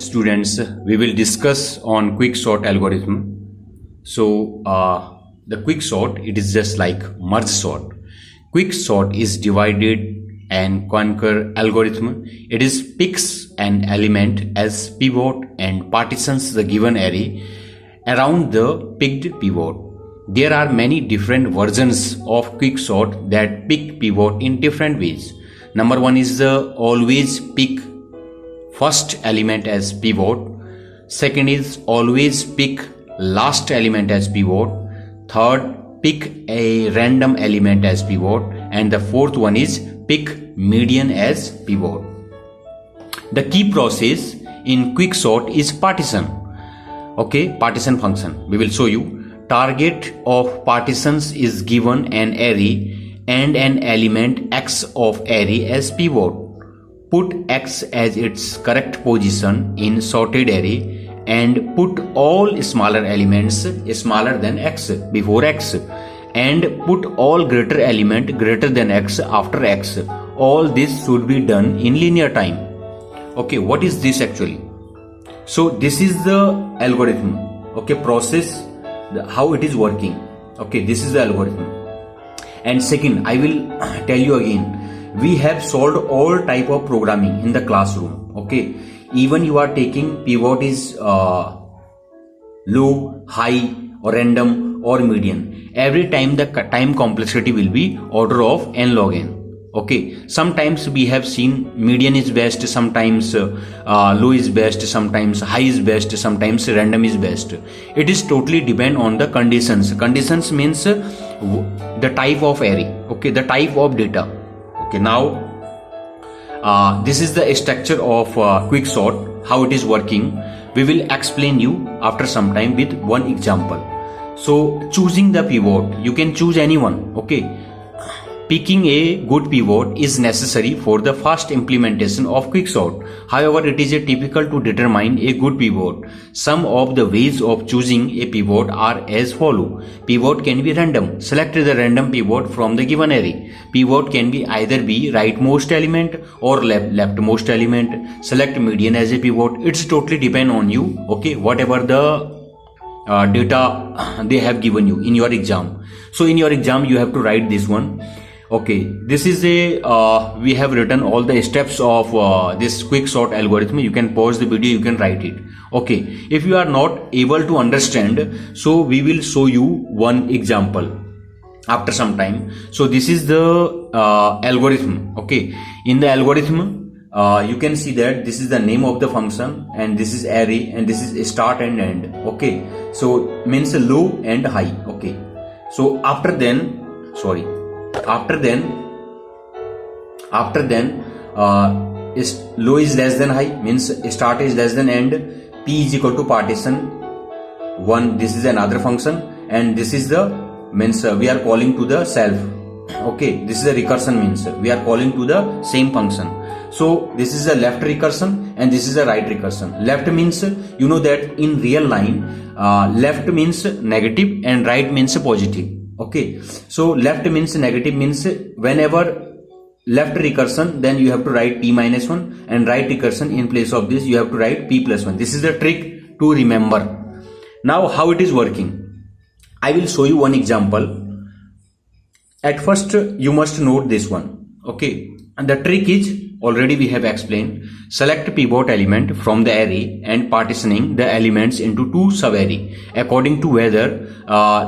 Students, we will discuss on quick sort algorithm. The quick sort, it is just like merge sort. Quick sort is divided and conquer algorithm. It is picks an element as pivot and partitions the given array around the picked pivot. There are many different versions of quick sort that pick pivot in different ways. Number one is the always pick first element as pivot. Second is always pick last element as pivot. Third, pick a random element as pivot. And the fourth one is pick median as pivot. The key process in quick sort is partition. Okay, partition function. We will show you. Target of partitions is given an array and an element x of array as pivot. Put x as its correct position in sorted array and put all smaller elements smaller than x before x and put all greater element greater than x after x. All this should be done in linear time. Okay, what is this actually? So this is the algorithm. Okay, process, how it is working. Okay, this is the algorithm. And second, I will tell you again, we have solved all type of programming in the classroom. Okay, even you are taking pivot is low, high or random or median. Every time the time complexity will be order of n log n. Okay, sometimes we have seen median is best, sometimes low is best, sometimes high is best, sometimes random is best. It is totally depend on the conditions. Conditions means the type of array. Okay, the type of data. Okay, now this is the structure of quick sort, how it is working. We will explain you after some time with one example. So choosing the pivot, you can choose anyone. Okay, picking a good pivot is necessary for the fast implementation of quick sort. However, it is difficult to determine a good pivot. Some of the ways of choosing a pivot are as follow. Pivot can be random. Select the random pivot from the given array. Pivot can be either be rightmost element or leftmost element. Select median as a pivot. It's totally depend on you. Okay, whatever the data they have given you in your exam. So in your exam you have to write this one. Okay, this is a we have written all the steps of this quick sort algorithm. You can pause the video, you can write it. Okay, if you are not able to understand, so we will show you one example after some time. So this is the algorithm. Okay, in the algorithm you can see that this is the name of the function and this is array and this is start and end. Okay, so means low and high. Okay, so after then is low is less than high, means start is less than end. P is equal to partition 1. This is another function and this is the means we are calling to the self. Okay, this is a recursion, means we are calling to the same function. So this is a left recursion and this is a right recursion. Left means you know that in real line left means negative and right means positive. Okay, so left means negative, means whenever left recursion then you have to write p minus 1 and right recursion in place of this you have to write p plus 1. This is the trick to remember. Now how it is working, I will show you one example. At first you must note this one. Okay, and the trick is already we have explained. Select pivot element from the array and partitioning the elements into two sub-array according to whether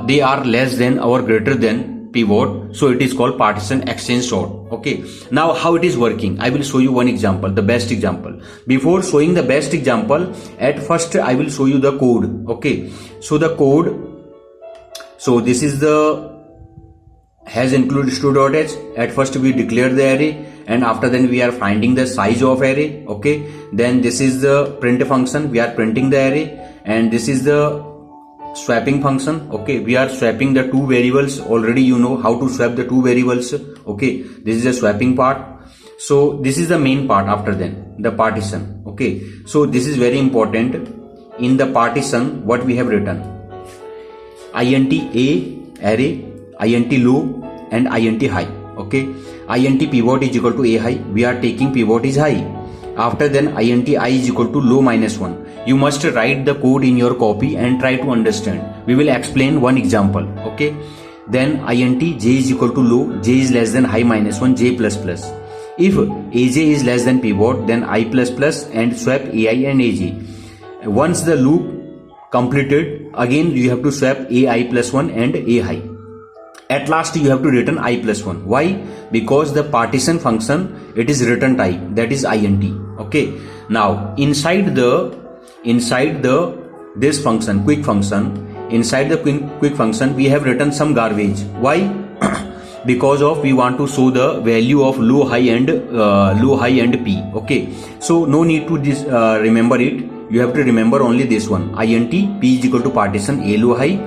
they are less than or greater than pivot. So it is called partition exchange sort. Okay, now how it is working, I will show you one example, the best example. Before showing the best example, at first I will show you the code. Okay, so the code, so this is the has include stu.h. At first we declare the array and after then we are finding the size of array. Okay, then this is the print function, we are printing the array, and this is the swapping function. Okay, we are swapping the two variables. Already you know how to swap the two variables. Okay, this is the swapping part. So this is the main part. After then the partition. Okay, so this is very important. In the partition what we have written, int a array, int low and int high. Okay, int pivot is equal to a high. We are taking pivot is high. after then int I is equal to low minus 1. You must write the code in your copy and try to understand. We will explain one example. Okay. Then int j is equal to low, j is less than high minus 1, j plus plus. If aj is less than pivot, then I plus plus and swap ai and aj. Once the loop completed, again you have to swap ai plus 1 and a high. At last you have to return I plus 1. Why? Because the partition function, it is return type, that is int. Okay. Now inside this function, quick function, inside the quick function we have written some garbage. Why? Because of we want to show the value of low high and p. Okay. So no need to remember it. You have to remember only this one, int p is equal to partition a low high,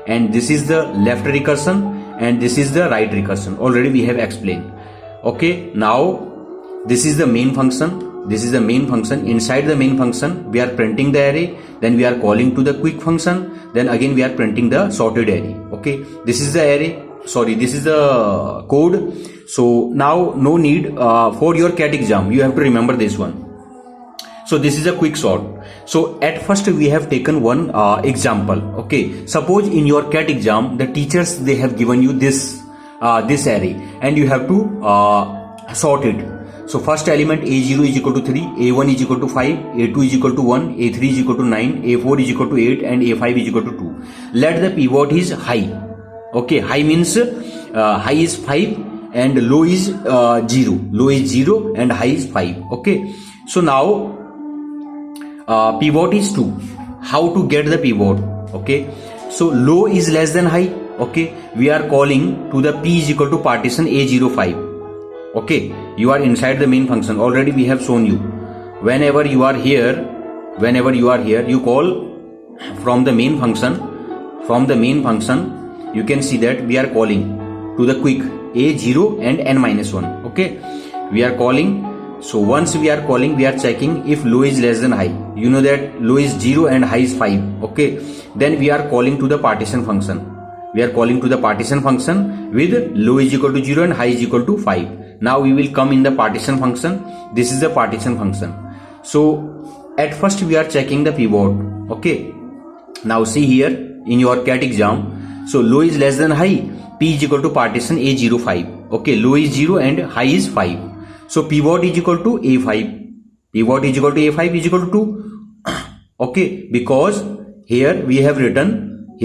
and this is the left recursion and this is the right recursion. Already we have explained. Okay. Now this is the main function. This is the main function. Inside the main function we are printing the array, then we are calling to the quick function, then again we are printing the sorted array. Okay. This is the array. Sorry, this is the code. So now no need for your CAT exam, you have to remember this one. So this is a quick sort. So at first we have taken one example. Okay. Suppose in your CAT exam the teachers, they have given you this array and you have to sort it. So first element a0 is equal to 3, a1 is equal to 5, a2 is equal to 1, a3 is equal to 9, a4 is equal to 8 and a5 is equal to 2. Let the pivot is high. Okay, high means high is 5 and low is 0. Low is 0 and high is 5. Okay. So now pivot is 2. How to get the pivot? Okay. So low is less than high. Okay. We are calling to the p is equal to partition a05. Okay. You are inside the main function. Already we have shown you. Whenever you are here, you call from the main function. From the main function, you can see that we are calling to the quick a0 and n minus 1. Okay. We are calling. So once we are calling, we are checking if low is less than high. You know that low is 0 and high is 5. Okay. Then we are calling to the partition function. We are calling to the partition function with low is equal to 0 and high is equal to 5. Now we will come in the partition function. This is the partition function. So at first we are checking the pivot. Okay. Now see here in your CAT exam. So low is less than high. P is equal to partition a05. Okay. Low is 0 and high is 5. So pivot is equal to a5. Pivot is equal to a5 is equal to 2. Okay. Because here we have written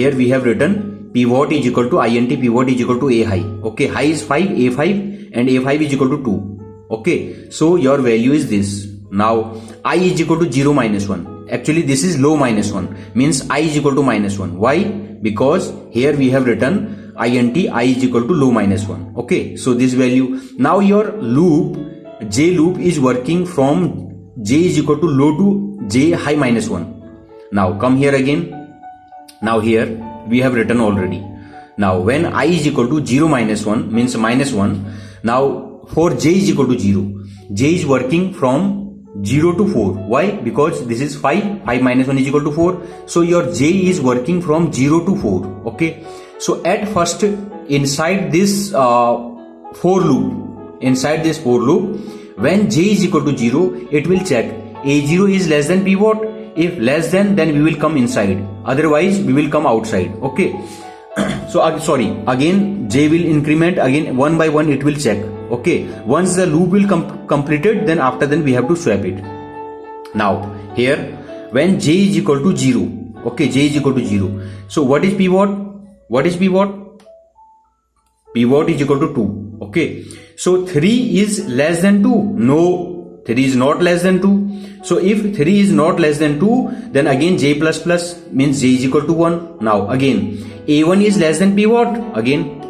pivot is equal to int, pivot is equal to a high. Okay. High is 5, a5 and a5 is equal to 2. Okay. So your value is this. Now I is equal to 0 minus 1. Actually this is low minus 1. Means I is equal to minus 1. Why? Because here we have written int I is equal to low minus 1. Okay. So this value. Now your loop, j loop is working from j is equal to low to j high minus 1. Now come here again. Now here we have written already. Now when I is equal to 0 minus 1 means minus 1. Now for j is equal to 0. J is working from 0 to 4. Why? Because this is 5. 5 minus 1 is equal to 4. So your j is working from 0 to 4. Okay. So at first inside this for loop, when j is equal to 0, it will check a0 is less than pivot. If less than, then we will come inside. Otherwise we will come outside. Okay. So again j will increment, again one by one it will check. Okay. Once the loop will completed, then after then we have to swap it. Now here when j is equal to 0. Okay. J is equal to 0. So what is pivot? Pivot is equal to 2. Okay. So 3 is less than 2. No, 3 is not less than 2. So if 3 is not less than 2, then again j plus plus means j is equal to 1. Now again a1 is less than pivot. Again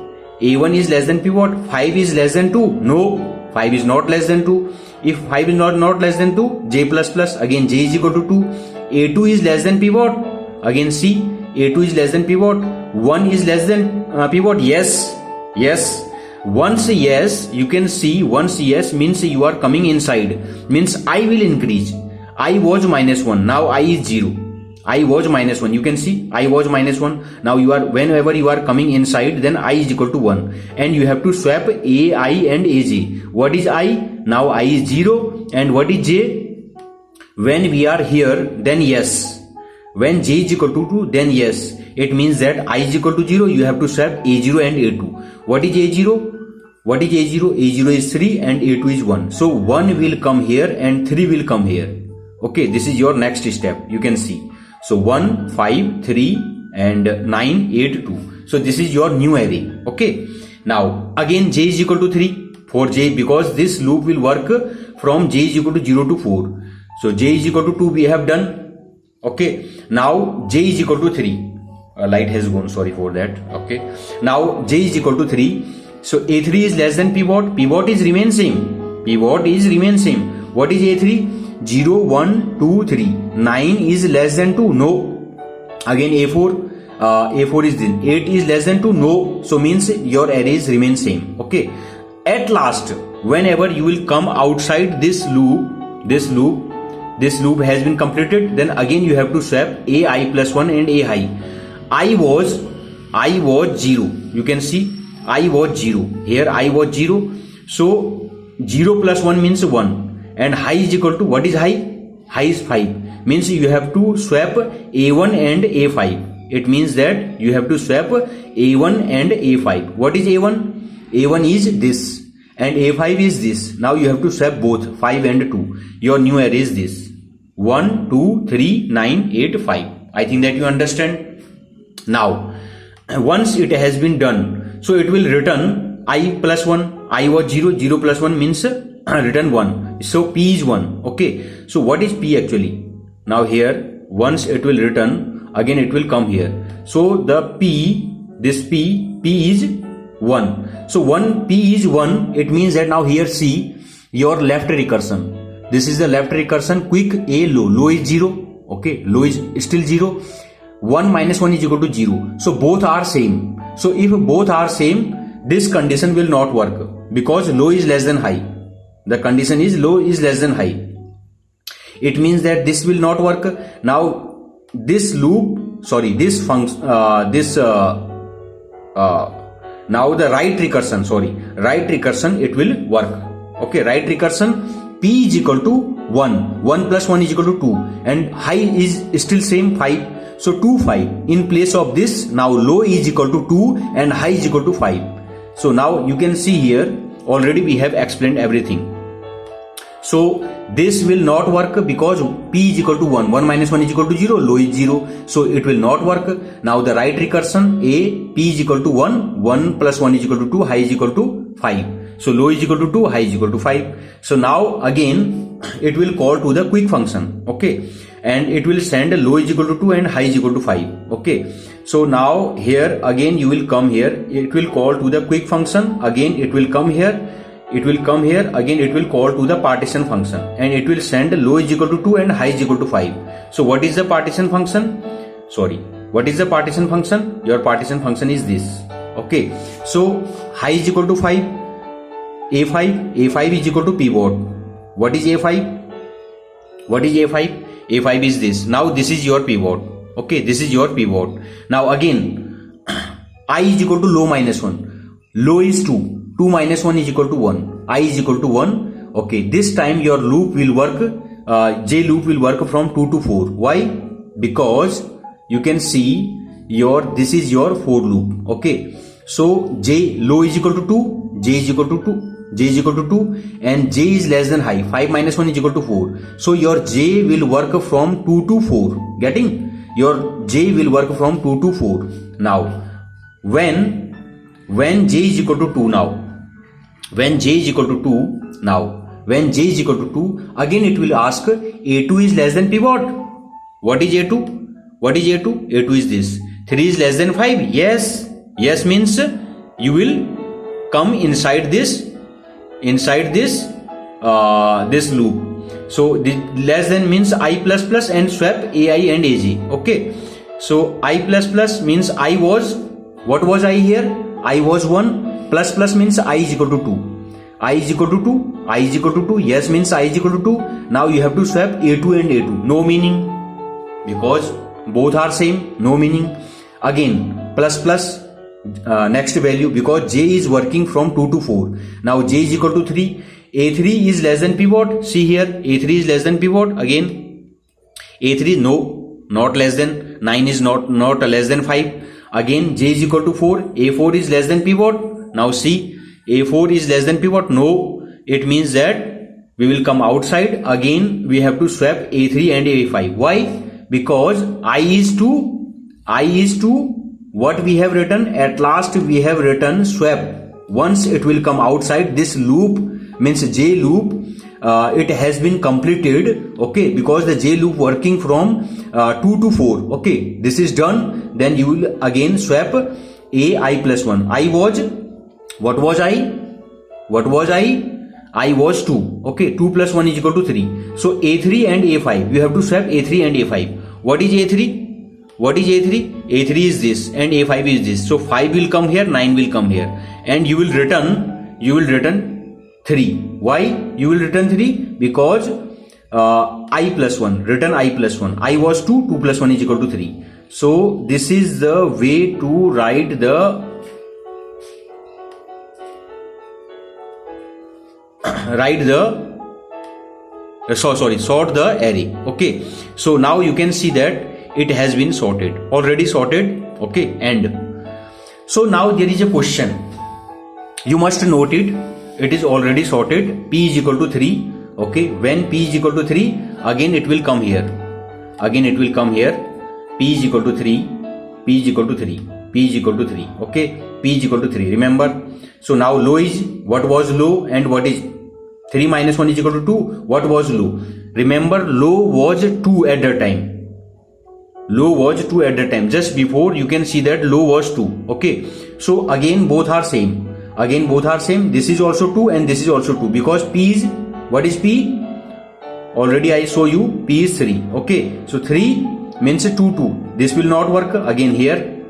a1 is less than pivot. 5 is less than 2. No, 5 is not less than 2. If 5 is not less than 2, j plus plus, again j is equal to 2. a2 is less than pivot. Again see, a2 is less than pivot. 1 is less than pivot. Yes. Once yes, you can see once yes means you are coming inside. Means I will increase. I was minus 1. Now I is 0. I was minus 1. You can see I was minus 1. Now you are, whenever you are coming inside, then I is equal to 1. And you have to swap a, I and aj. What is I? Now I is 0. And what is j? when we are here, then yes. When j is equal to 2, then yes. It means that I is equal to 0, you have to swap a0 and a2. What is a0? What is a0? A0 is 3 and a2 is 1. So 1 will come here and 3 will come here. Okay, this is your next step. You can see. So 1, 5, 3 and 9, 8, 2. So this is your new array. Okay. Now again j is equal to 3 for j, because this loop will work from j is equal to 0 to 4. So j is equal to 2 we have done. Okay. Now j is equal to 3. Light has gone, sorry for that. Okay. Now j is equal to 3. So a3 is less than pivot. Pivot is remain same. Pivot is remain same. What is a3? 0, 1, 2, 3. 9 is less than 2. No. Again a4. A4 is this. 8 is less than 2. No. So means your arrays remain same. Okay. At last, whenever you will come outside this loop has been completed, then again you have to swap ai plus 1 and a high. I was 0. You can see I was 0. Here I was 0. So 0 plus 1 means 1. And high is equal to, what is high? High is 5. Means you have to swap a1 and a5. It means that you have to swap a1 and a5. What is a1? A1 is this. And a5 is this. Now you have to swap both 5 and 2. Your new array is this. 1, 2, 3, 9, 8, 5. I think that you understand. Now, once it has been done, so it will return I plus 1. I was 0. 0 plus 1 means return 1. So P is 1. Okay. So what is P actually? Now here, once it will return, again it will come here. So the P, this P is 1. So 1 P is 1. It means that now here see your left recursion. This is the left recursion. Quick A low. Low is 0. Okay. Low is still 0. 1 minus 1 is equal to 0. So both are same. So if both are same, this condition will not work because low is less than high. The condition is low is less than high. It means that this will not work. Now this loop, sorry, this function, now the right recursion, it will work. Okay, right recursion, P is equal to 1. 1 plus 1 is equal to 2. And high is still same 5. So 2, 5. In place of this, now low is equal to 2 and high is equal to 5. So now you can see here, already we have explained everything. So this will not work because P is equal to 1. 1 minus 1 is equal to 0. Low is 0. So it will not work. Now the right recursion, A, P is equal to 1. 1 plus 1 is equal to 2. High is equal to 5. So low is equal to 2. High is equal to 5. So now again, it will call to the quick function. Okay. And it will send low is equal to 2 and high is equal to 5. Okay. So now here again you will come here. It will call to the quick function. Again it will come here. It will come here. Again it will call to the partition function. And it will send low is equal to 2 and high is equal to 5. So what is the partition function? Sorry. What is the partition function? Your partition function is this. Okay. So high is equal to 5. A5. A5 is equal to pivot. What is A5? What is A5? A5 is this. Now this is your pivot. Okay, this is your pivot. Now again, I is equal to low minus 1. Low is 2. 2 minus 1 is equal to 1. I is equal to 1. Okay, this time your loop will work, J loop will work from 2 to 4. Why? Because you can see this is your for loop. Okay, so J low is equal to 2. J is equal to 2. J is equal to 2 and J is less than high. 5 minus 1 is equal to 4. So your J will work from 2 to 4. Getting? Your J will work from 2 to 4. Now, when J is equal to 2 now, when J is equal to 2 now, when J is equal to 2, again it will ask A2 is less than pivot. What is A2? What is A2? A2 is this. 3 is less than 5. Yes. Yes means you will come inside this loop. So the less than means I plus plus and swap AI and AG. Okay. So I plus plus means I was, what was I here? I was 1. Plus plus means I is equal to 2. I is equal to 2. I is equal to 2. Yes means I is equal to 2. Now you have to swap A2 and A2. No meaning. Because both are same. No meaning. Again plus plus. Next value, because J is working from 2 to 4. Now J is equal to 3. A3 is less than pivot. See here, A3 is less than pivot. Again, A3 no, not less than, 9 is not less than 5. Again j is equal to 4, A4 is less than pivot. Now see, A4 is less than pivot, no, it means that we will come outside. Again we have to swap A3 and A5. Why? Because I is to what we have written, at last we have written swap. Once it will come outside, this loop means J loop, it has been completed, okay, because the J loop working from 2 to 4, okay, this is done. Then you will again swap I plus 1. I was, what was I? I was 2, okay, 2 plus 1 is equal to 3. So A3 and A5, you have to swap A3 and A5. What is A3? A3 is this and A5 is this. So 5 will come here, 9 will come here, and you will return 3. Why you will return 3? Because I plus 1, return I plus 1. I was 2, 2 plus 1 is equal to 3. So this is the way to write the sort the array. Okay, so now you can see that it has been already sorted. Okay, and so now there is a question, you must note it. It is already sorted. P is equal to 3. Okay, when P is equal to 3, again it will come here. P is equal to 3. P is equal to 3. P is equal to 3. Okay, P is equal to 3. Remember. So now low is, what was low and what is 3 minus 1 is equal to 2. What was low? Remember, low was 2 at the time. Just before you can see that low was 2. Okay, so again both are same. This is also 2 and this is also 2, because P is, what is P? Already I show you, P is 3. Okay, so 3 means 2. This will not work. Again here,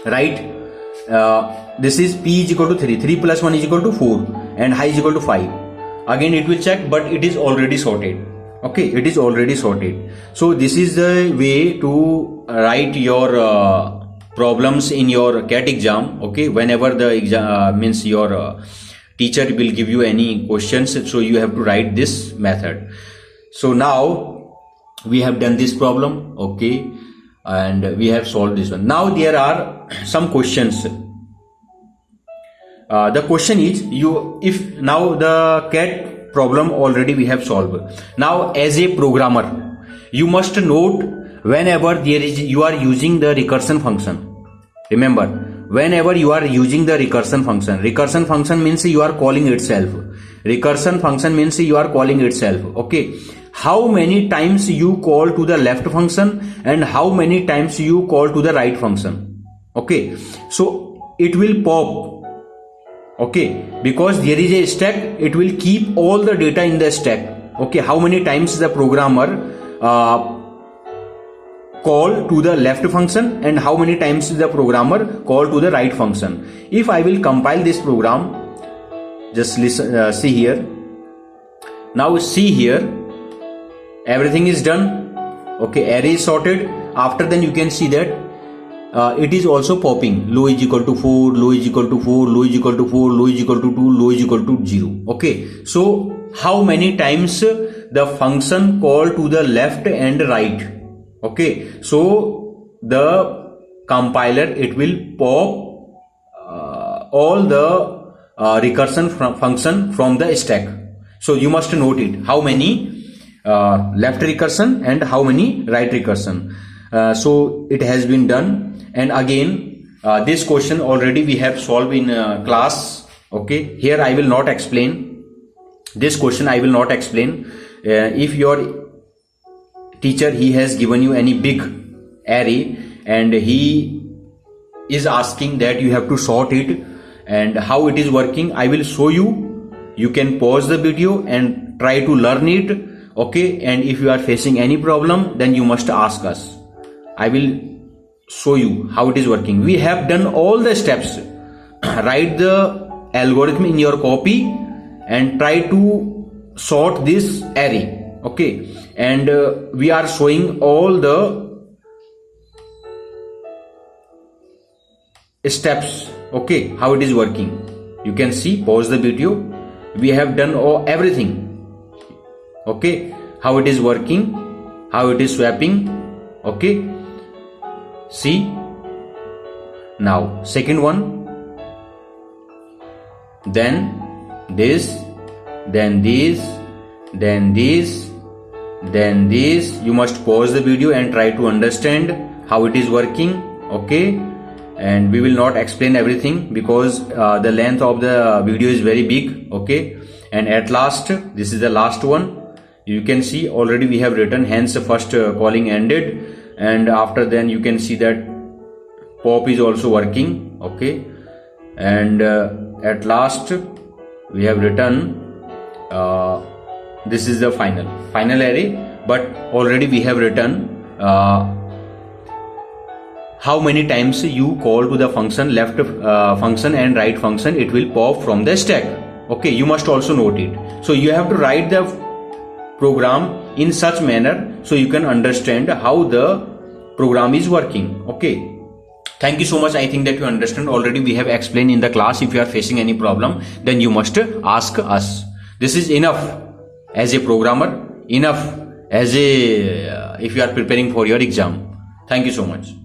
right? This is P is equal to 3. 3 plus 1 is equal to 4 and high is equal to 5. Again it will check, but it is already sorted. Okay, it is already sorted. So this is the way to write your problems in your CAT exam. Okay, whenever the exam means your teacher will give you any questions, so you have to write this method. So now we have done this problem, okay, and we have solved this one. Now there are some questions. The question is, if now the CAT problem already we have solved. Now as a programmer, you must note whenever you are using the recursion function. Remember, whenever you are using the recursion function means you are calling itself. Okay, how many times you call to the left function and how many times you call to the right function. Okay, so it will pop. Okay, because there is a stack, it will keep all the data in the stack. Okay, how many times the programmer call to the left function and how many times the programmer call to the right function. If I will compile this program, just listen, see here. Now see here, everything is done. Okay, array is sorted. After then you can see that it is also popping. Low is equal to 4, low is equal to 4, low is equal to 4, low is equal to 2, low is equal to 0. Okay, so how many times the function call to the left and right. Okay, so the compiler, it will pop all the recursion function from the stack. So you must note it, how many left recursion and how many right recursion. So it has been done. And again, this question already we have solved in class. Okay, here I will not explain this question. I will not explain. If your teacher, he has given you any big array and he is asking that you have to sort it and how it is working, I will show you. You can pause the video and try to learn it. Okay, and if you are facing any problem, then you must ask us. I will show you how it is working. We have done all the steps. Write the algorithm in your copy and try to sort this array. Okay, and we are showing all the steps. Okay, how it is working. You can see, pause the video. We have done everything. Okay, how it is working. how it is swapping. Okay, see now second one, then this, then this, then this, then this. You must pause the video and try to understand how it is working. Okay, and we will not explain everything because the length of the video is very big. Okay, and at last, this is the last one. You can see already we have written hence first calling ended, and after then you can see that pop is also working. Okay, and at last we have written this is the final array, but already we have written how many times you call to the function, left function and right function, it will pop from the stack. Okay, you must also note it. So you have to write the program in such manner so you can understand how the program is working. Okay, thank you so much. I think that you understand already. We have explained in the class. If you are facing any problem, then you must ask us. This is enough as a programmer, enough as a if you are preparing for your exam. Thank you so much.